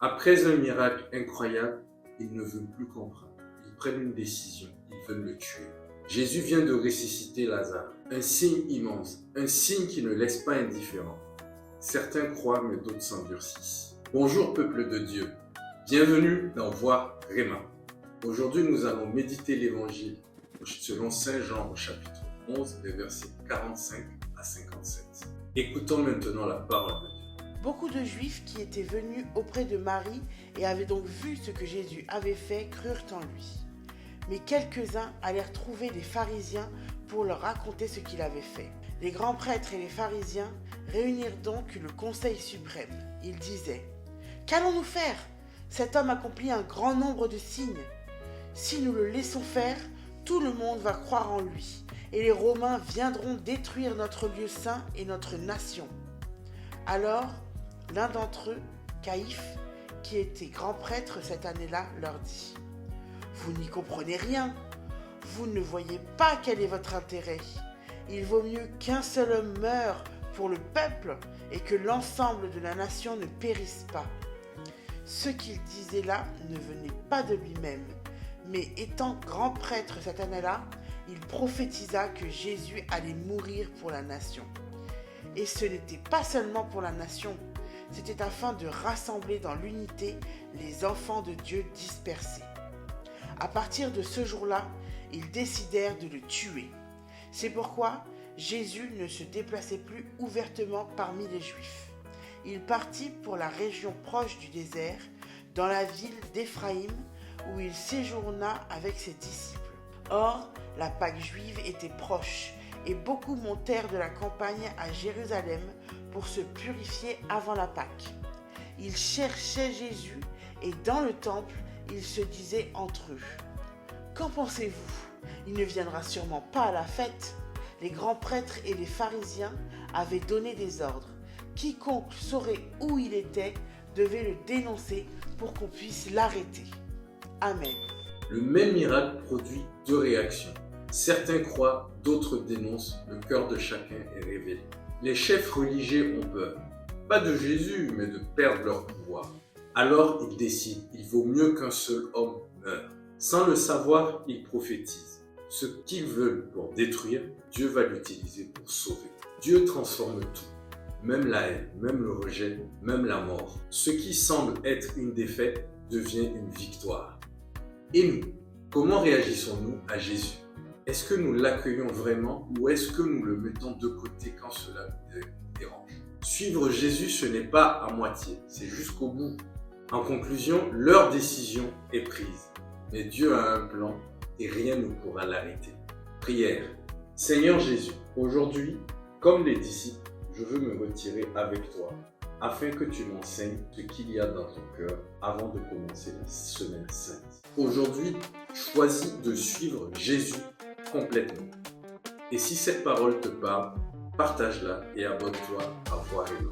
Après un miracle incroyable, ils ne veulent plus comprendre. Ils prennent une décision, ils veulent le tuer. Jésus vient de ressusciter Lazare, un signe immense, un signe qui ne laisse pas indifférent. Certains croient, mais d'autres s'endurcissent. Bonjour peuple de Dieu, bienvenue dans Voir Réma. Aujourd'hui, nous allons méditer l'Évangile selon Saint Jean au chapitre 11, les versets 45 à 57. Écoutons maintenant la parole de Dieu. Beaucoup de Juifs qui étaient venus auprès de Marie et avaient donc vu ce que Jésus avait fait crurent en lui. Mais quelques-uns allèrent trouver les pharisiens pour leur raconter ce qu'il avait fait. Les grands prêtres et les pharisiens réunirent donc le conseil suprême. Ils disaient : « Qu'allons-nous faire ? Cet homme accomplit un grand nombre de signes. Si nous le laissons faire, tout le monde va croire en lui, et les Romains viendront détruire notre lieu saint et notre nation. » Alors, l'un d'entre eux, Caïphe, qui était grand prêtre cette année-là, leur dit : « Vous n'y comprenez rien. Vous ne voyez pas quel est votre intérêt. Il vaut mieux qu'un seul homme meure pour le peuple et que l'ensemble de la nation ne périsse pas. » Ce qu'il disait là ne venait pas de lui-même, mais étant grand prêtre cette année-là, il prophétisa que Jésus allait mourir pour la nation. Et ce n'était pas seulement pour la nation, c'était afin de rassembler dans l'unité les enfants de Dieu dispersés. À partir de ce jour-là, ils décidèrent de le tuer. C'est pourquoi Jésus ne se déplaçait plus ouvertement parmi les Juifs. Il partit pour la région proche du désert, dans la ville d'Éphraïm, où il séjourna avec ses disciples. Or, la Pâque juive était proche, et beaucoup montèrent de la campagne à Jérusalem pour se purifier avant la Pâque. Ils cherchaient Jésus, et dans le temple, ils se disaient entre eux : « Qu'en pensez-vous ? Il ne viendra sûrement pas à la fête. » Les grands prêtres et les pharisiens avaient donné des ordres. Quiconque saurait où il était devait le dénoncer pour qu'on puisse l'arrêter. Amen. Le même miracle produit deux réactions. Certains croient, d'autres dénoncent, le cœur de chacun est révélé. Les chefs religieux ont peur, pas de Jésus, mais de perdre leur pouvoir. Alors ils décident, il vaut mieux qu'un seul homme meure. Sans le savoir, ils prophétisent. Ce qu'ils veulent pour détruire, Dieu va l'utiliser pour sauver. Dieu transforme tout, même la haine, même le rejet, même la mort. Ce qui semble être une défaite devient une victoire. Et nous, comment réagissons-nous à Jésus ? Est-ce que nous l'accueillons vraiment ou est-ce que nous le mettons de côté quand cela nous dérange ? Suivre Jésus, ce n'est pas à moitié, c'est jusqu'au bout. En conclusion, leur décision est prise. Mais Dieu a un plan et rien ne pourra l'arrêter. Prière. Seigneur Jésus, aujourd'hui, comme les disciples, je veux me retirer avec toi afin que tu m'enseignes ce qu'il y a dans ton cœur avant de commencer la semaine sainte. Aujourd'hui, choisis de suivre Jésus complètement. Et si cette parole te parle, partage-la et abonne-toi à Voir Réma.